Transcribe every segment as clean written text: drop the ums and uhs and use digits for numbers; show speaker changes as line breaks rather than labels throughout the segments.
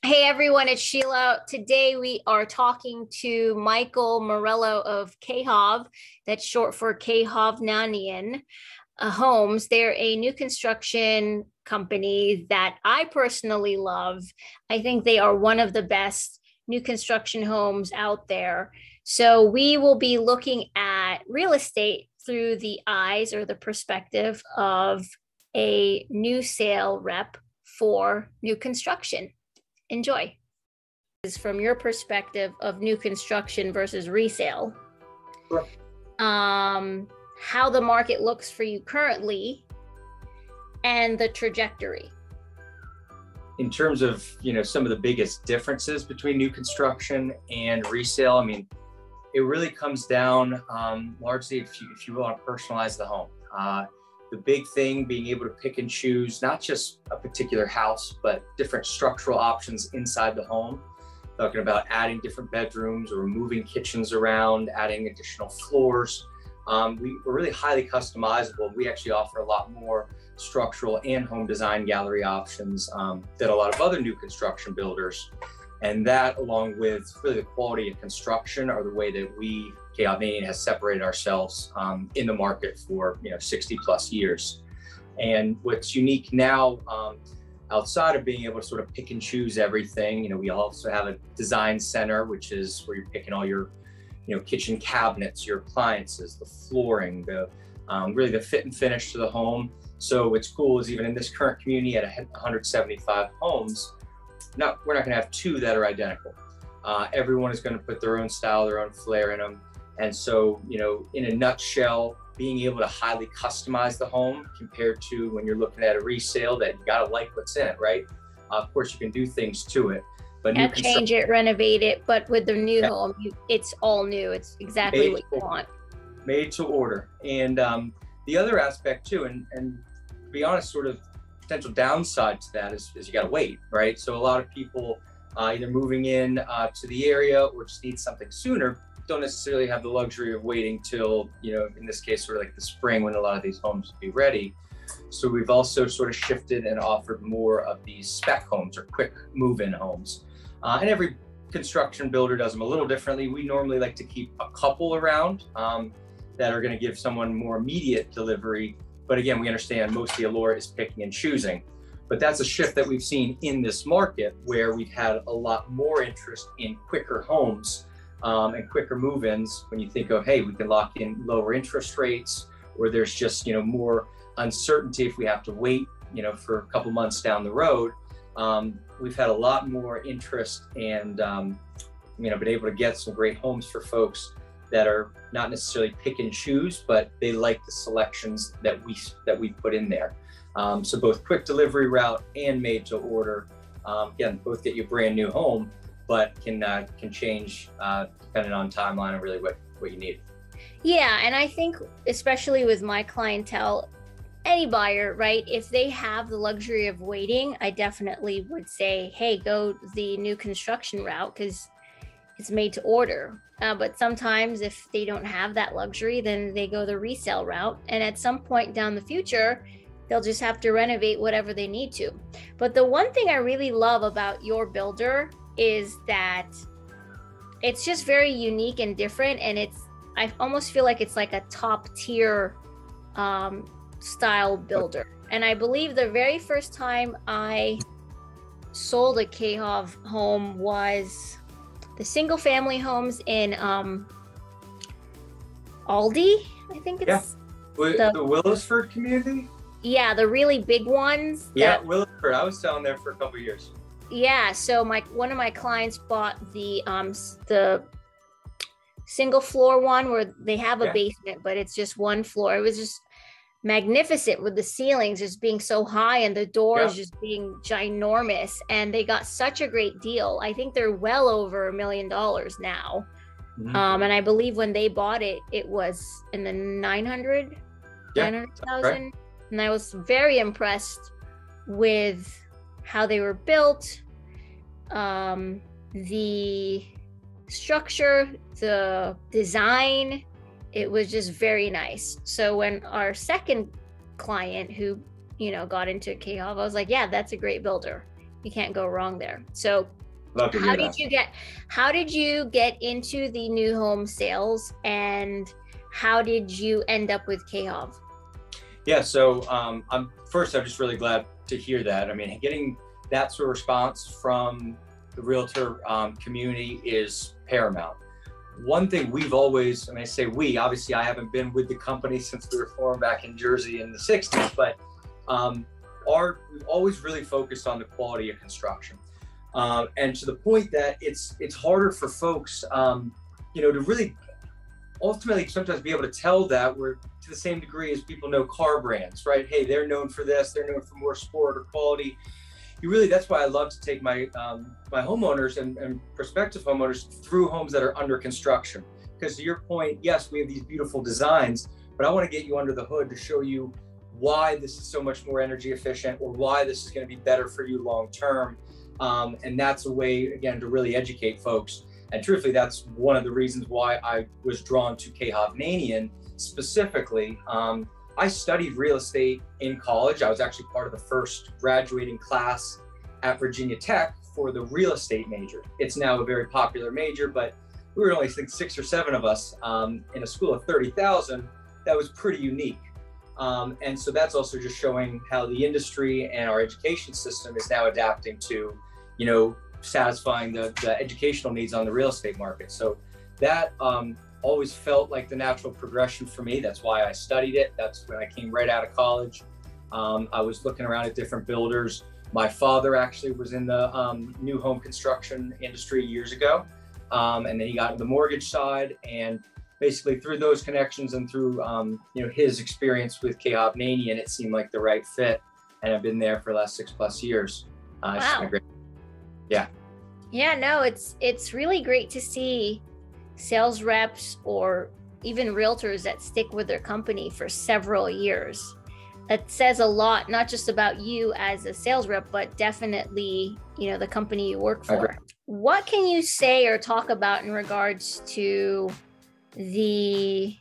Hey everyone, it's Sheila. Today we are talking to Michael Morello of KHOV, that's short for KHOV Nanian Homes. They're a new construction company that I personally love. I think they are one of the best new construction homes out there. So we will be looking at real estate through the eyes or the perspective of a new sale rep for new construction. Enjoy. Is from your perspective of new construction versus resale.
Sure.
How the market looks for you currently and the trajectory.
In terms of, some of the biggest differences between new construction and resale, it really comes down largely if you want to personalize the home. The big thing being able to pick and choose, not just a particular house, but different structural options inside the home. Talking about adding different bedrooms or moving kitchens around, adding additional floors. We're really highly customizable. We actually offer a lot more structural and home design gallery options than a lot of other new construction builders. And that, along with really the quality of construction, are the way that we, KHOV has separated ourselves in the market for 60 plus years. And what's unique now, outside of being able to sort of pick and choose everything, we also have a design center, which is where you're picking all your kitchen cabinets, your appliances, the flooring, the really the fit and finish to the home. So what's cool is even in this current community at 175 homes, we're not going to have two that are identical. Everyone is going to put their own style, their own flair in them. And so, in a nutshell, being able to highly customize the home compared to when you're looking at a resale that you got to like what's in it, right? Of course, you can do things to it, but
change it, renovate it. But with the new home, it's all new. It's exactly what you want.
Made to order. And the other aspect too, and to be honest, sort of potential downside to that is you got to wait, right? So a lot of people either moving in to the area or just need something sooner, don't necessarily have the luxury of waiting till, in this case, sort of like the spring when a lot of these homes will be ready. So we've also sort of shifted and offered more of these spec homes or quick move-in homes. And every construction builder does them a little differently. We normally like to keep a couple around that are going to give someone more immediate delivery. But again, we understand most of the allure is picking and choosing. But that's a shift that we've seen in this market where we've had a lot more interest in quicker homes and quicker move-ins when you think of, hey, we can lock in lower interest rates, or there's just, more uncertainty if we have to wait, for a couple months down the road. We've had a lot more interest and, been able to get some great homes for folks that are not necessarily pick and choose, but they like the selections that we put in there. So both quick delivery route and made to order, again, both get you a brand new home, but can change depending on timeline and really what you need.
Yeah, and I think especially with my clientele, any buyer, right? If they have the luxury of waiting, I definitely would say, hey, go the new construction route because it's made to order. But sometimes if they don't have that luxury, then they go the resale route. And at some point down the future, they'll just have to renovate whatever they need to. But the one thing I really love about your builder is that it's just very unique and different. And I almost feel like it's like a top tier style builder. And I believe the very first time I sold a KHOV home was the single family homes in Aldi, I think it's
the Willisford community.
Yeah, the really big ones.
Yeah, Willisford. I was selling there for a couple of years.
Yeah, so one of my clients bought the single floor one where they have a basement, but it's just one floor. It was just magnificent with the ceilings just being so high and the doors just being ginormous, and they got such a great deal. I think they're well over $1 million now. Mm-hmm. And I believe when they bought it, it was in the 900,000. Right. And I was very impressed with how they were built, the structure, the design. It was just very nice. So when our second client who, got into KHOV, I was like, yeah, that's a great builder. You can't go wrong there. So
Love to hear
how did you get into the new home sales, and how did you end up with KHOV?
Yeah, so I'm just really glad to hear that. I mean, getting that sort of response from the realtor community is paramount. One thing we've always, I say we, obviously I haven't been with the company since we were formed back in Jersey in the 60s, but we've always really focused on the quality of construction. And to the point that it's harder for folks, to really ultimately sometimes be able to tell that we're to the same degree as people know car brands, right? Hey, they're known for this, they're known for more sport or quality. That's why I love to take my my homeowners and prospective homeowners through homes that are under construction. Because to your point, yes, we have these beautiful designs, but I want to get you under the hood to show you why this is so much more energy efficient, or why this is going to be better for you long term. And that's a way, again, to really educate folks. And truthfully, that's one of the reasons why I was drawn to KHOV specifically. I studied real estate in college. I was actually part of the first graduating class at Virginia Tech for the real estate major. It's now a very popular major, but we were only, I think, 6 or 7 of us in a school of 30,000. That was pretty unique. And so that's also just showing how the industry and our education system is now adapting to, satisfying the educational needs on the real estate market. So that always felt like the natural progression for me. That's why I studied it. That's when I came right out of college. I was looking around at different builders. My father actually was in the new home construction industry years ago. And then he got into the mortgage side, and basically through those connections and through his experience with KHOV, it seemed like the right fit. And I've been there for the last 6+ years.
Wow.
Yeah.
Yeah, no, it's really great to see sales reps or even realtors that stick with their company for several years. That says a lot, not just about you as a sales rep, but definitely, the company you work for. What can you say or talk about in regards to the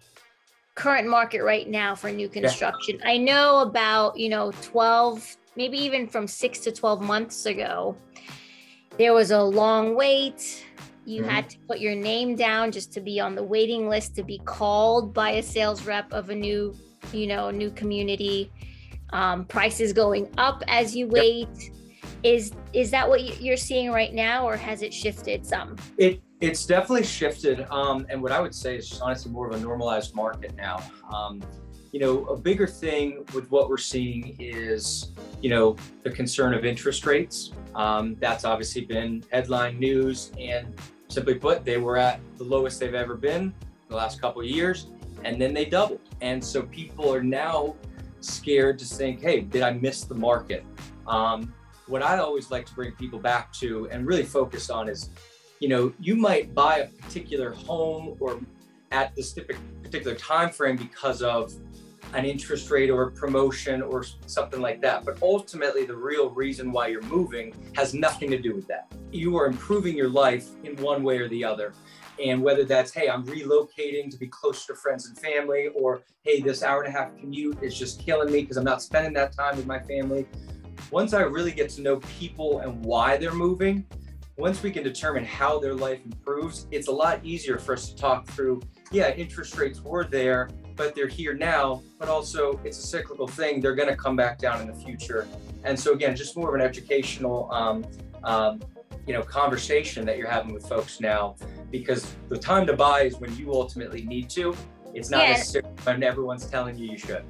current market right now for new construction? Yeah. I know about, 12, maybe even from 6 to 12 months ago, there was a long wait. You had to put your name down just to be on the waiting list to be called by a sales rep of a new community. Prices going up as you wait. Is that what you're seeing right now, or has it shifted some?
It's definitely shifted. And what I would say is just honestly more of a normalized market now. A bigger thing with what we're seeing is, the concern of interest rates. That's obviously been headline news, and simply put, they were at the lowest they've ever been the last couple of years, and then they doubled. And so people are now scared to think, hey, did I miss the market? What I always like to bring people back to and really focus on is, you might buy a particular home or at this particular time frame because of an interest rate or a promotion or something like that. But ultimately, the real reason why you're moving has nothing to do with that. You are improving your life in one way or the other. And whether that's, hey, I'm relocating to be closer to friends and family, or hey, this hour-and-a-half commute is just killing me because I'm not spending that time with my family. Once I really get to know people and why they're moving, once we can determine how their life improves, it's a lot easier for us to talk through, interest rates were there, but they're here now, but also it's a cyclical thing. They're going to come back down in the future. And so again, just more of an educational, conversation that you're having with folks now, because the time to buy is when you ultimately need to. It's not necessarily when everyone's telling you should.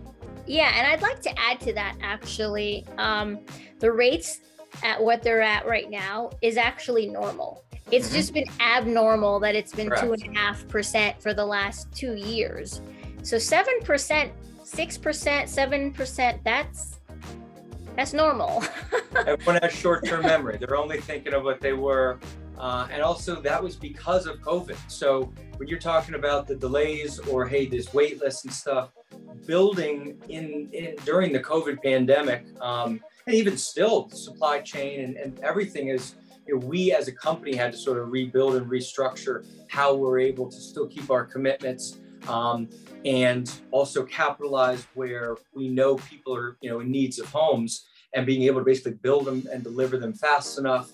Yeah. And I'd like to add to that, actually, the rates at what they're at right now is actually normal. It's just been abnormal that it's been 2.5% for the last 2 years. So 7%, 6%, 7%, that's normal.
Everyone has short-term memory. They're only thinking of what they were. And also that was because of COVID. So when you're talking about the delays or, hey, this wait list and stuff, building in during the COVID pandemic, and even still supply chain and everything is, we as a company had to sort of rebuild and restructure how we're able to still keep our commitments, and also capitalize where we know people are, in needs of homes. and being able to basically build them and deliver them fast enough.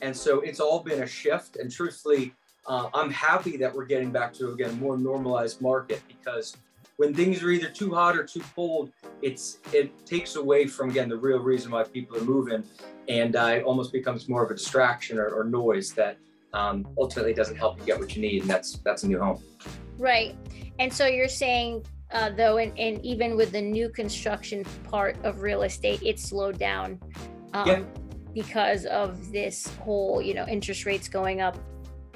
And so it's all been a shift. And truthfully, I'm happy that we're getting back to, again, more normalized market, because when things are either too hot or too cold, it takes away from, again, the real reason why people are moving. And it almost becomes more of a distraction or noise that ultimately doesn't help you get what you need. And that's a new home. Right.
And so you're saying, though, and even with the new construction part of real estate, it slowed down because of this whole, interest rates going up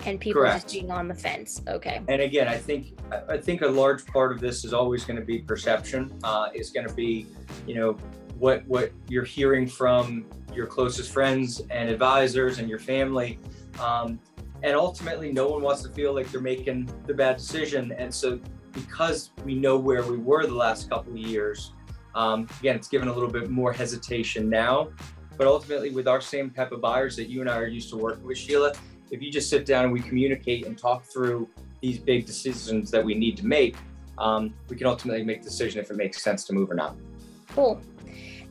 and people just being on the fence. Okay.
And again, I think a large part of this is always going to be perception. Is going to be, what you're hearing from your closest friends and advisors and your family. And ultimately, no one wants to feel like they're making the bad decision. And so because we know where we were the last couple of years, again, it's given a little bit more hesitation now. But ultimately, with our same type of buyers that you and I are used to working with, Sheila, if you just sit down and we communicate and talk through these big decisions that we need to make, we can ultimately make the decision if it makes sense to move or not.
Cool.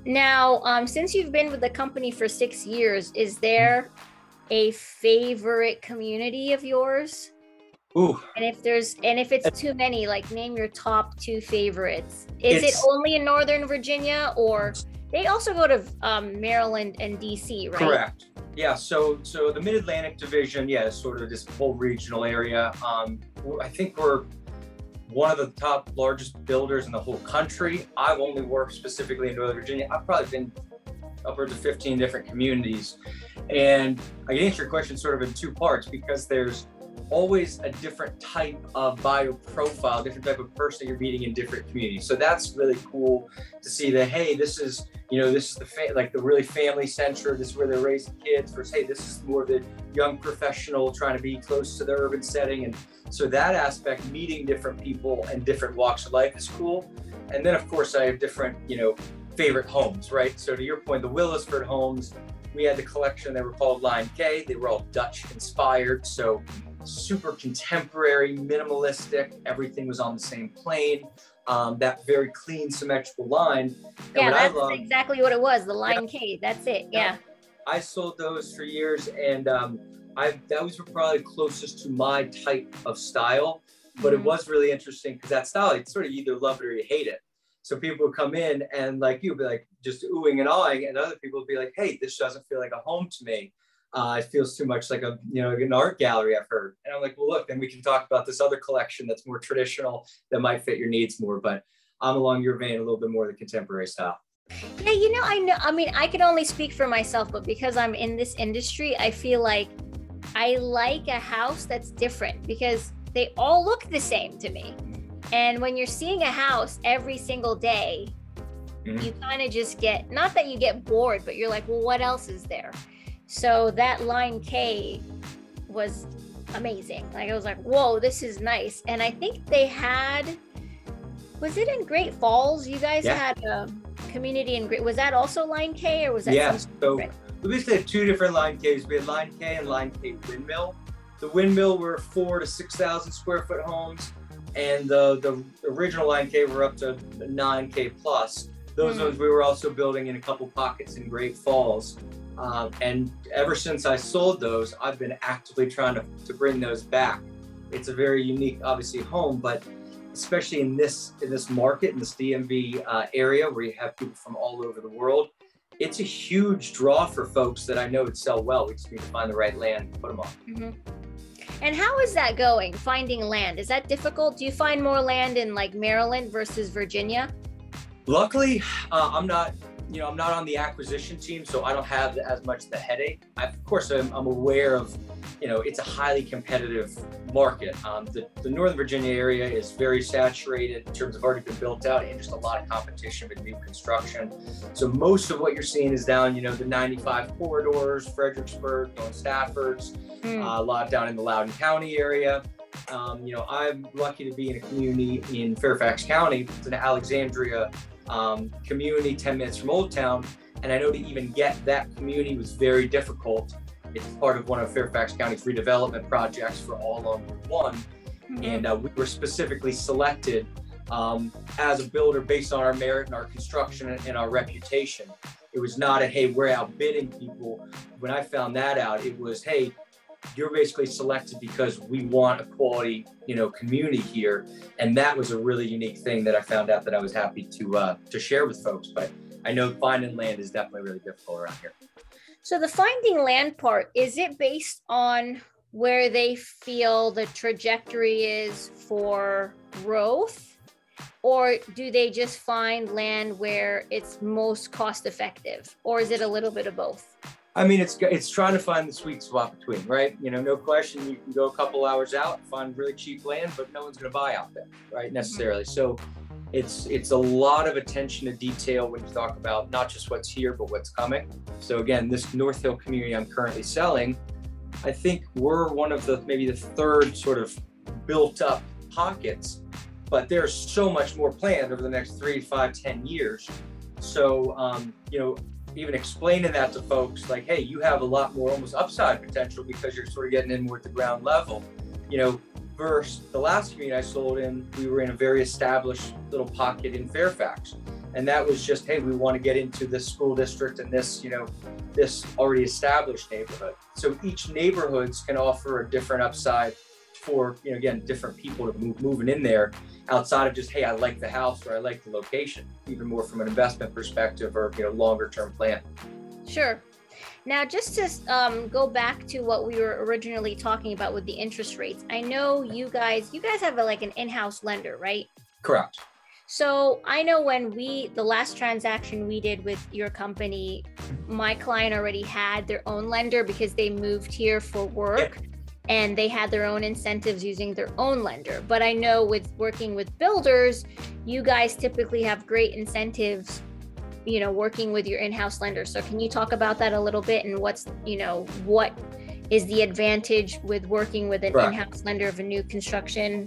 Now, since you've been with the company for 6 years, is there a favorite community of yours?
Ooh.
And if it's too many, like, name your top 2 favorites. Is it only in Northern Virginia, or they also go to Maryland and DC, right?
Correct. Yeah. So the Mid-Atlantic division, is sort of this whole regional area. I think we're one of the top largest builders in the whole country. I've only worked specifically in Northern Virginia. I've probably been upwards of 15 different communities. And I can answer your question sort of in 2 parts, because there's always a different type of bio profile, different type of person you're meeting in different communities. So that's really cool to see that, hey, this is the really family centered, this is where they're raising kids, versus, hey, this is more of the young professional trying to be close to the urban setting. And so that aspect, meeting different people and different walks of life, is cool. And then of course I have different, favorite homes, right? So to your point, the Willisford homes, we had the collection, they were called Line K. They were all Dutch inspired. So super contemporary, minimalistic, everything was on the same plane. That very clean, symmetrical line.
Yeah, that's exactly what it was, the Line K. That's it. Yeah.
I sold those for years, and those were probably closest to my type of style. But it was really interesting because that style, it's sort of either love it or you hate it. So people would come in and, like, you'd be like just oohing and awing, and other people would be like, hey, this doesn't feel like a home to me. It feels too much like an art gallery, I've heard. And I'm like, well, look, then we can talk about this other collection that's more traditional, that might fit your needs more. But I'm along your vein, a little bit more the contemporary style.
Yeah, I can only speak for myself, but because I'm in this industry, I feel like I like a house that's different, because they all look the same to me. And when you're seeing a house every single day, you kind of just get, not that you get bored, but you're like, well, what else is there? So that Line K was amazing. Like, I was like, whoa, this is nice. And I think they had, was it in Great Falls? You guys had a community in was that also Line K, or was that something different?
We basically had 2 different Line Ks. We had Line K and Line K Windmill. The Windmill were 4,000 to 6,000 square foot homes, and the original Line K were up to 9K plus. Those ones we were also building in a couple pockets in Great Falls. And ever since I sold those, I've been actively trying to bring those back. It's a very unique, obviously, home, but especially in this market, in this DMV area, where you have people from all over the world, it's a huge draw for folks that I know would sell well. We just need to find the right land to put them on.
And how is that going, finding land? Is that difficult? Do you find more land in, like, Maryland versus Virginia?
Luckily, I'm not on the acquisition team, so I don't have as much the headache. Of course, I'm aware of, it's a highly competitive market. The Northern Virginia area is very saturated in terms of already been built out, and just a lot of competition with new construction. So most of what you're seeing is down, the 95 corridors, Fredericksburg, North Staffords, a lot down in the Loudoun County area. I'm lucky to be in a community in Fairfax County. It's an Alexandria community 10 minutes from Old Town, and I know to even get that community was very difficult. It's part of one of Fairfax County's redevelopment projects for all on one, and we were specifically selected as a builder based on our merit and our construction and our reputation. It was not a, hey, we're outbidding people. When I found that out, it was, hey, you're basically selected because we want a quality, community here. And that was a really unique thing that I found out that I was happy to share with folks. But I know finding land is definitely really difficult around here.
So the finding land part, is it based on where they feel the trajectory is for growth? Or do they just find land where it's most cost effective? Or is it a little bit of both?
I mean, it's trying to find the sweet spot between, right? No question, you can go a couple hours out, find really cheap land, but no one's going to buy out there, right? Necessarily. Mm-hmm. So it's a lot of attention to detail when you talk about not just what's here, but what's coming. So again, this North Hill community I'm currently selling, I think we're one of maybe the third sort of built up pockets, but there's so much more planned over the next 3, 5, 10 years. So, even explaining that to folks like, hey, you have a lot more almost upside potential because you're sort of getting in more at the ground level, versus the last community I sold in, we were in a very established little pocket in Fairfax. And that was just, hey, we want to get into this school district and this, this already established neighborhood. So each neighborhoods can offer a different upside for, again, different people to moving in there outside of just, hey, I like the house or I like the location, even more from an investment perspective or, longer term plan.
Sure. Now, just to go back to what we were originally talking about with the interest rates, I know you guys have an in-house lender, right?
Correct.
So I know when the last transaction we did with your company, my client already had their own lender because they moved here for work. Yeah. And they had their own incentives using their own lender. But I know with working with builders, you guys typically have great incentives, working with your in-house lender. So can you talk about that a little bit and what is the advantage with working with an in-house lender of a new construction?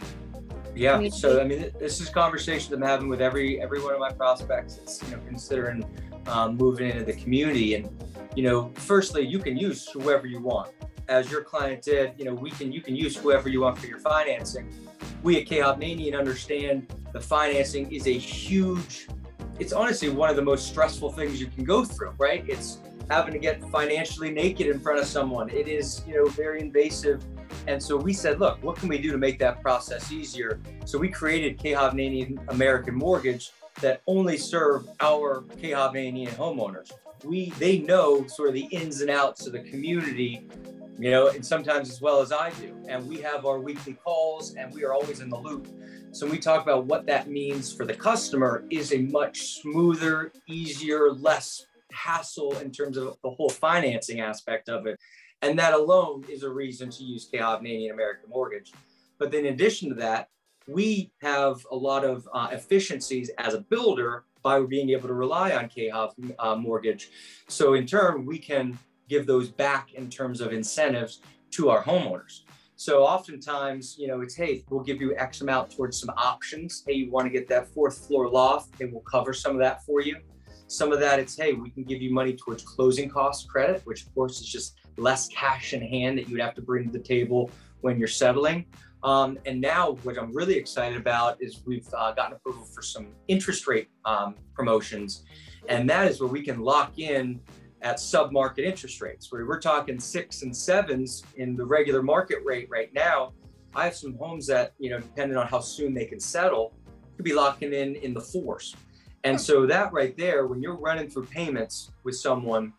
Yeah,
community?
So I mean, this is conversations I'm having with every one of my prospects that's considering moving into the community. And firstly, you can use whoever you want. As your client did, you can use whoever you want for your financing. We at KHOV understand the financing is a huge, it's honestly one of the most stressful things you can go through, right? It's having to get financially naked in front of someone. It is, very invasive. And so we said, look, what can we do to make that process easier? So we created KHOV American Mortgage that only serve our KHOV homeowners. They know sort of the ins and outs of the community, and sometimes as well as I do. And we have our weekly calls and we are always in the loop. So when we talk about what that means for the customer is a much smoother, easier, less hassle in terms of the whole financing aspect of it. And that alone is a reason to use KHOV American Mortgage. But then in addition to that, we have a lot of efficiencies as a builder by being able to rely on KHOV Mortgage. So in turn, we can give those back in terms of incentives to our homeowners. So oftentimes, it's, hey, we'll give you X amount towards some options. Hey, you want to get that 4th floor loft, and we'll cover some of that for you. Some of that, it's, hey, we can give you money towards closing cost credit, which of course is just less cash in hand that you would have to bring to the table when you're settling. And now what I'm really excited about is we've gotten approval for some interest rate promotions. And that is where we can lock in at sub-market interest rates, where we're talking 6s and 7s in the regular market rate right now. I have some homes that, depending on how soon they can settle, could be locking in the 4s. And so that right there, when you're running through payments with someone,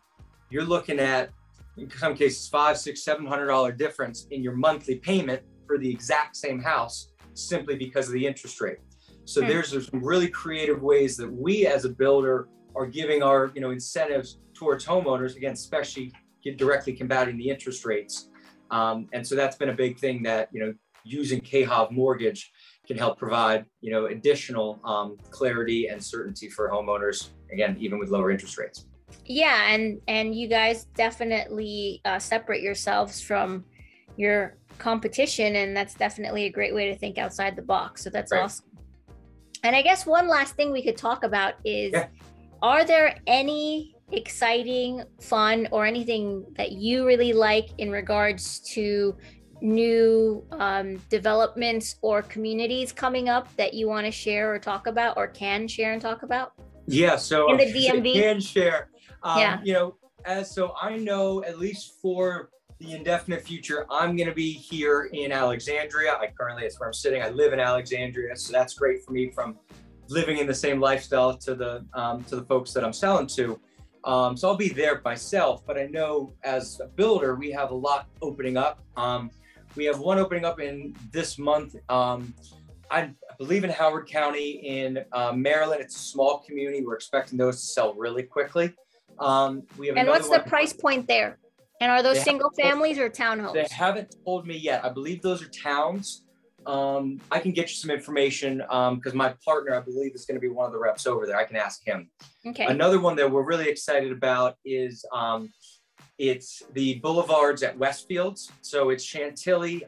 you're looking at, in some cases, $500, $600, $700 difference in your monthly payment for the exact same house, simply because of the interest rate. So there's some really creative ways that we as a builder are giving our incentives towards homeowners, again, especially directly combating the interest rates. And so that's been a big thing that, using KHOV Mortgage can help provide, additional clarity and certainty for homeowners, again, even with lower interest rates.
Yeah, and you guys definitely separate yourselves from your competition, and that's definitely a great way to think outside the box. So that's awesome. And I guess one last thing we could talk about is, are there any exciting, fun, or anything that you really like in regards to new developments or communities coming up that you want to share or talk about, or can share and talk about?
Yeah, so
in the DMV?
I can share.
Yeah.
You know, so I know at least for the indefinite future, I'm going to be here in Alexandria. That's where I'm sitting. I live in Alexandria, so that's great for me from living in the same lifestyle to the folks that I'm selling to. So I'll be there myself, but I know as a builder, we have a lot opening up. We have one opening up in this month. I believe in Howard County in Maryland. It's a small community. We're expecting those to sell really quickly. We have
And what's the price point there? And are those
They
single
haven't
families or townhomes?
They haven't told me yet. I believe those are towns. I can get you some information because my partner, I believe, is going to be one of the reps over there. I can ask him.
Okay.
Another one that we're really excited about is it's the Boulevards at Westfields. So it's Chantilly,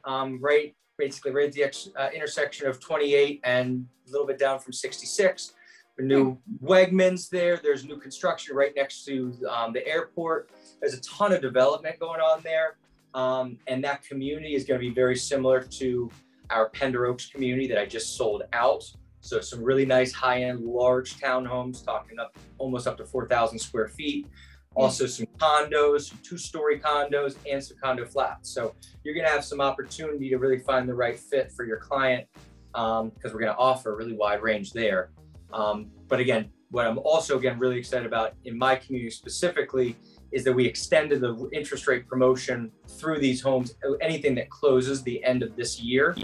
basically right at the intersection of 28 and a little bit down from 66. New Wegmans there. There's new construction right next to the airport. There's a ton of development going on there. And that community is going to be very similar to our Pender Oaks community that I just sold out. So some really nice high-end large townhomes, talking up almost up to 4,000 square feet. Also some condos, some two-story condos, and some condo flats. So you're going to have some opportunity to really find the right fit for your client because we're going to offer a really wide range there. But again, what I'm also really excited about in my community specifically is that we extended the interest rate promotion through these homes. Anything that closes the end of this year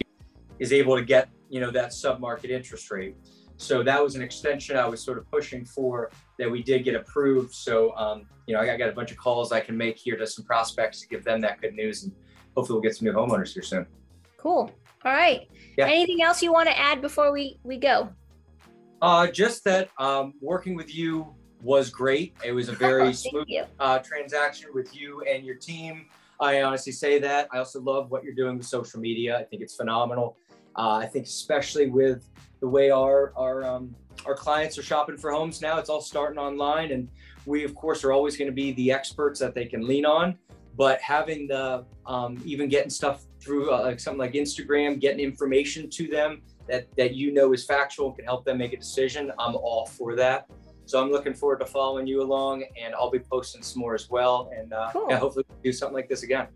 is able to get, you know, that sub-market interest rate. So that was an extension I was sort of pushing for that we did get approved. So, you know, I got a bunch of calls I can make here to some prospects to give them that good news, and hopefully we'll get some new homeowners here soon.
Cool. All right.
Yeah.
Anything else you want to add before we go?
Just that working with you was great. It was a very smooth transaction with you and your team. I honestly say that. I also love what you're doing with social media. I think it's phenomenal. I think especially with the way our clients are shopping for homes now, it's all starting online, and we of course are always going to be the experts that they can lean on. But having the even getting stuff through like something like Instagram, getting information to them that you know is factual and can help them make a decision, I'm all for that. So I'm looking forward to following you along, and I'll be posting some more as well. And
cool.
Yeah, hopefully we'll do something like this again.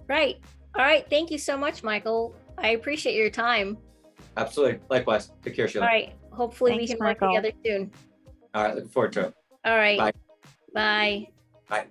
Right. All right. Thank you so much, Michael. I appreciate your time.
Absolutely. Likewise. Take care, Sheila.
All right. Hopefully we can work together soon.
All right. Looking forward to it.
All right.
Bye.
Bye.
Bye.